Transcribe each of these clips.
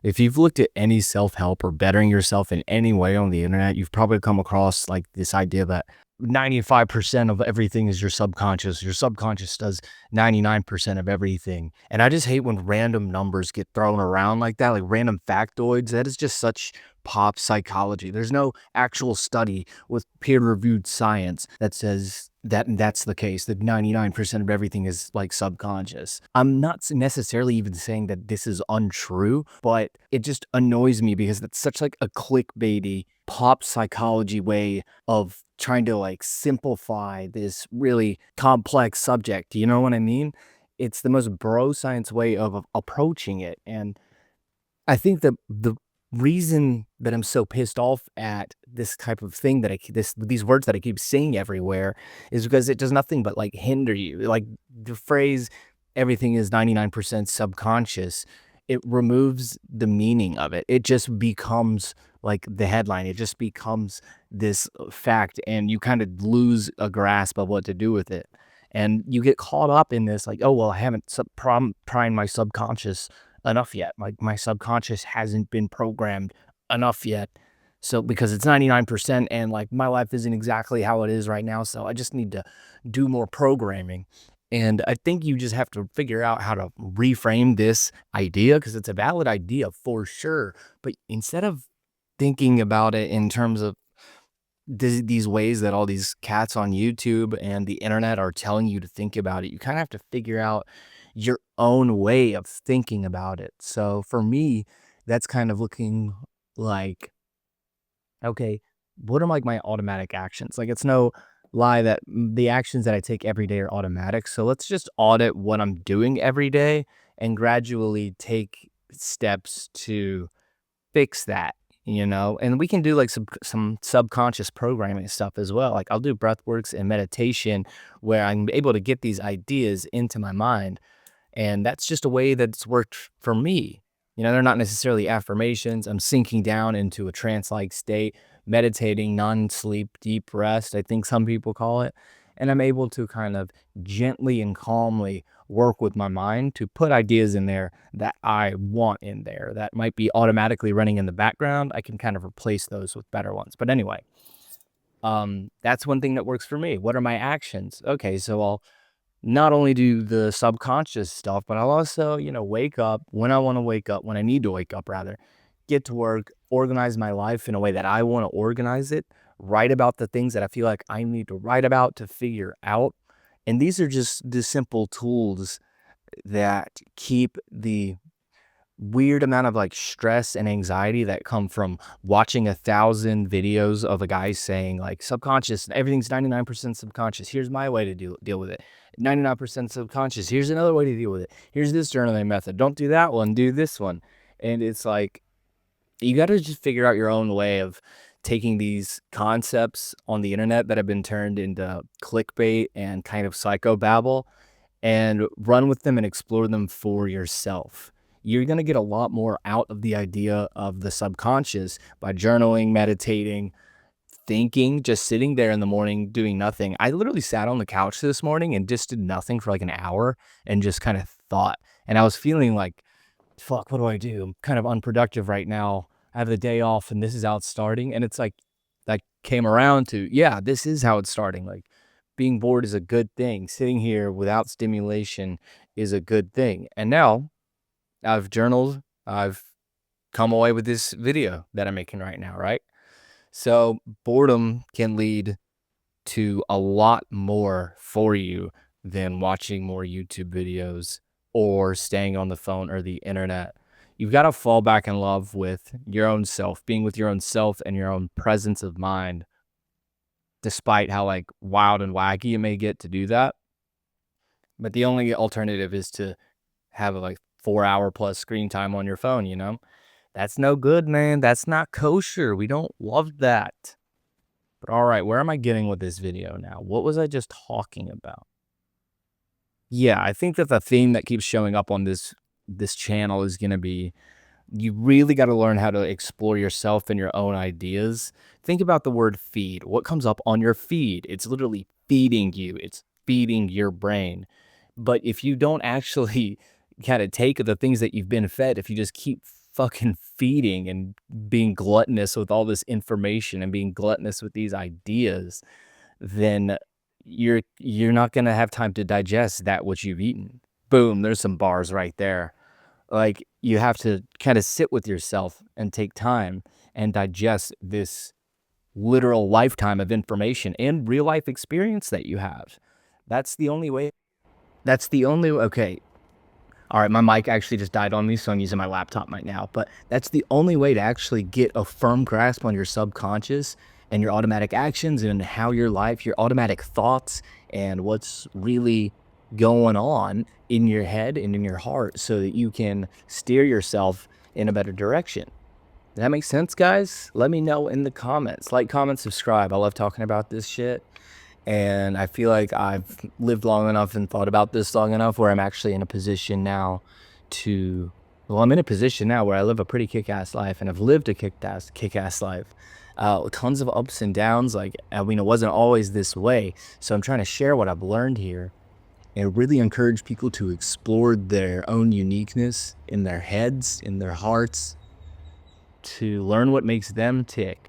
If you've looked at any self-help or bettering yourself in any way on the internet, you've probably come across like this idea that 95% of everything is your subconscious. Your subconscious does 99% of everything. And I just hate when random numbers get thrown around like that, like random factoids. That is just such pop psychology. There's no actual study with peer-reviewed science that says that that's the case, that 99% of everything is like subconscious. I'm not necessarily even saying that this is untrue, but it just annoys me because it's such like a clickbaity pop psychology way of trying to like simplify this really complex subject. You know what I mean? It's the most bro science way of approaching it. And I think that the reason that I'm so pissed off at this type of thing that these words that I keep saying everywhere is because it does nothing but like hinder you. Like the phrase everything is 99% subconscious, it removes the meaning of it. It just becomes like the headline. It just becomes this fact and you kind of lose a grasp of what to do with it. And you get caught up in this like, oh well, I haven't primed my subconscious enough yet. Like my subconscious hasn't been programmed enough yet. So because it's 99% and like my life isn't exactly how it is right now. So I just need to do more programming. And I think you just have to figure out how to reframe this idea because it's a valid idea for sure. But instead of thinking about it in terms of these ways that all these cats on YouTube and the internet are telling you to think about it, you kind of have to figure out your own way of thinking about it. So for me, that's kind of looking like, okay, what are like my automatic actions? Like it's no lie that the actions that I take every day are automatic. So let's just audit what I'm doing every day and gradually take steps to fix that, you know? And we can do like some subconscious programming stuff as well. Like I'll do breath works and meditation where I'm able to get these ideas into my mind. And that's just a way that's worked for me. You know, they're not necessarily affirmations. I'm sinking down into a trance-like state, meditating, non-sleep, deep rest, I think some people call it. And I'm able to kind of gently and calmly work with my mind to put ideas in there that I want in there that might be automatically running in the background. I can kind of replace those with better ones. But anyway, that's one thing that works for me. What are my actions? Okay, so I'll not only do the subconscious stuff, but I'll also, you know, wake up when I want to wake up, when I need to wake up rather, get to work, organize my life in a way that I want to organize it, write about the things that I feel like I need to write about to figure out. And these are just the simple tools that keep the weird amount of like stress and anxiety that come from watching 1,000 videos of a guy saying like subconscious, everything's 99% subconscious. Here's my way to deal with it. 99% subconscious. Here's another way to deal with it. Here's this journaling method. Don't do that one, do this one. And it's like you got to just figure out your own way of taking these concepts on the internet that have been turned into clickbait and kind of psychobabble and run with them and explore them for yourself. You're going to get a lot more out of the idea of the subconscious by journaling, meditating, thinking, just sitting there in the morning doing nothing. I literally sat on the couch this morning and just did nothing for like an hour and just kind of thought. And I was feeling like, fuck, what do I do? I'm kind of unproductive right now. I have the day off and this is how it's starting. And it's like, that came around to, yeah, this is how it's starting. Like, being bored is a good thing. Sitting here without stimulation is a good thing. And now I've journaled, I've come away with this video that I'm making right now, right? So boredom can lead to a lot more for you than watching more YouTube videos or staying on the phone or the internet. You've got to fall back in love with your own self, being with your own self and your own presence of mind, despite how like wild and wacky it may get to do that. But the only alternative is to have a like 4 hour plus screen time on your phone, you know? That's no good, man. That's not kosher. We don't love that. But all right, where am I getting with this video now? What was I just talking about? Yeah, I think that the theme that keeps showing up on this channel is going to be you really got to learn how to explore yourself and your own ideas. Think about the word feed. What comes up on your feed? It's literally feeding you. It's feeding your brain. But if you don't actually kind of take the things that you've been fed, if you just keep fucking feeding and being gluttonous with all this information and being gluttonous with these ideas, then you're not gonna have time to digest that which you've eaten. Boom, there's some bars right there. Like, you have to kinda sit with yourself and take time and digest this literal lifetime of information and real life experience that you have. That's the only way. That's the only okay. All right, my mic actually just died on me, so I'm using my laptop right now. But that's the only way to actually get a firm grasp on your subconscious and your automatic actions and how your life, your automatic thoughts, and what's really going on in your head and in your heart so that you can steer yourself in a better direction. Does that make sense, guys? Let me know in the comments. Like, comment, subscribe. I love talking about this shit. And I feel like I've lived long enough and thought about this long enough where I'm actually in a position now I'm in a position now where I live a pretty kick-ass life, and I've lived a kick-ass life. Tons of ups and downs. Like, I mean, it wasn't always this way. So I'm trying to share what I've learned here and really encourage people to explore their own uniqueness in their heads, in their hearts, to learn what makes them tick.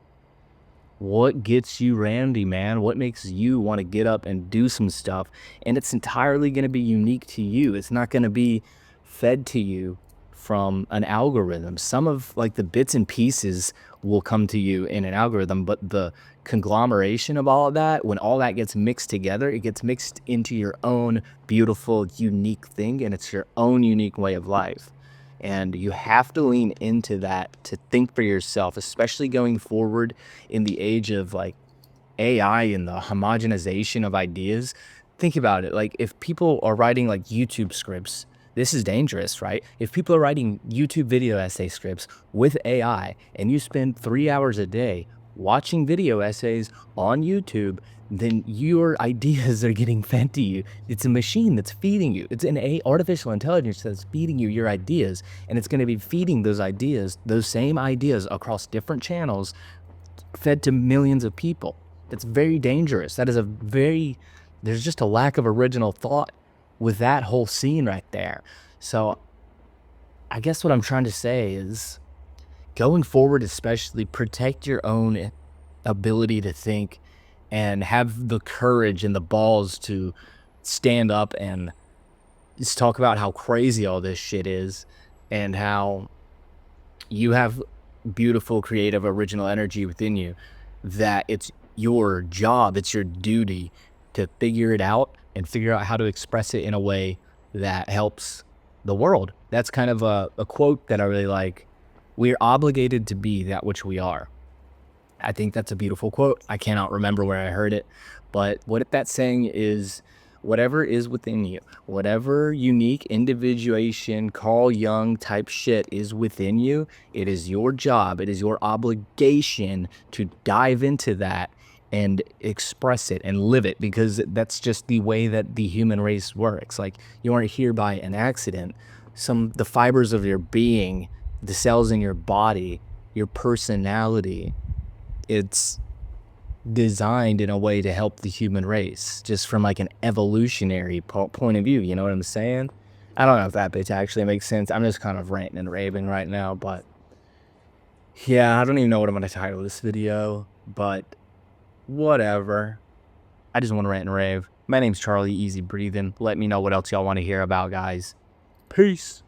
What gets you randy, man? What makes you want to get up and do some stuff? And it's entirely going to be unique to you. It's not going to be fed to you from an algorithm. Some of like the bits and pieces will come to you in an algorithm, but the conglomeration of all of that, when all that gets mixed together, it gets mixed into your own beautiful, unique thing, and it's your own unique way of life. And you have to lean into that to think for yourself, especially going forward in the age of like AI and the homogenization of ideas. Think about it. Like, if people are writing like YouTube scripts, this is dangerous, right? If people are writing YouTube video essay scripts with AI and you spend 3 hours a day watching video essays on YouTube, then your ideas are getting fed to you. It's a machine that's feeding you. It's an artificial intelligence that's feeding you your ideas, and it's going to be feeding those ideas, those same ideas across different channels, fed to millions of people. That's very dangerous. There's just a lack of original thought with that whole scene right there. So I guess what I'm trying to say is, going forward, especially, protect your own ability to think and have the courage and the balls to stand up and just talk about how crazy all this shit is and how you have beautiful, creative, original energy within you, that it's your job, it's your duty to figure it out and figure out how to express it in a way that helps the world. That's kind of a quote that I really like. We're obligated to be that which we are. I think that's a beautiful quote. I cannot remember where I heard it, but what that saying is, whatever is within you, whatever unique individuation, Carl Jung type shit is within you, it is your job, it is your obligation to dive into that and express it and live it, because that's just the way that the human race works. Like, you aren't here by an accident. The fibers of your being, the cells in your body, your personality, it's designed in a way to help the human race, just from like an evolutionary point of view. You know what I'm saying? I don't know if that bit actually makes sense. I'm just kind of ranting and raving right now, but yeah, I don't even know what I'm going to title this video, but whatever. I just want to rant and rave. My name's Charlie, easy breathing. Let me know what else y'all want to hear about, guys. Peace.